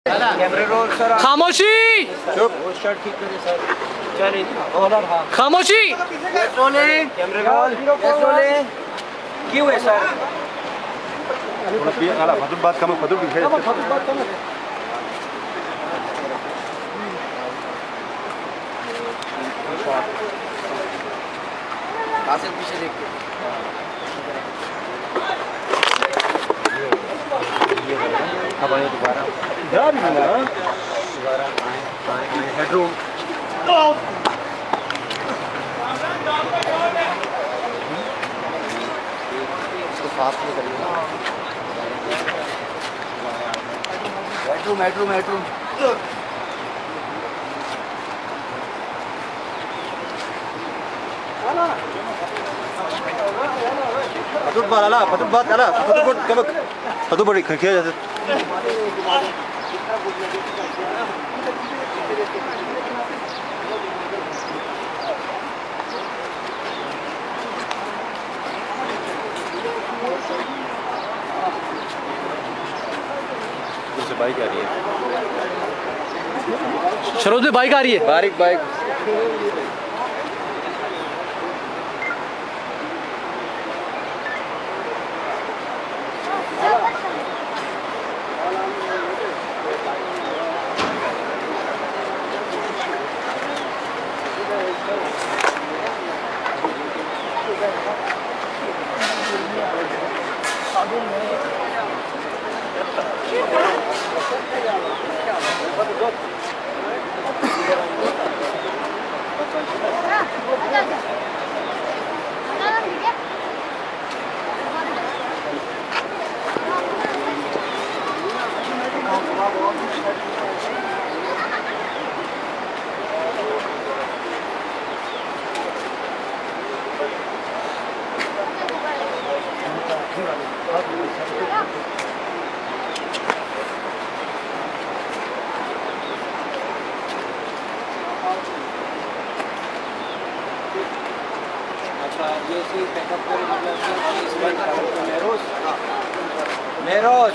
खामोशी। चुप। खामोशी। क्यों है सर? फतुल बात कम फतुल पीछे देख के अब आए दोबारा हेडरूम इसको फास्ट में करिए ना। हेडरूम फतुल बात आला फतुल बड़ी खिया जाते बाइक आ रही है। शरोज में बाइक आ रही है। बाइक अच्छा ये सी बैकअप करे मतलब मेरोज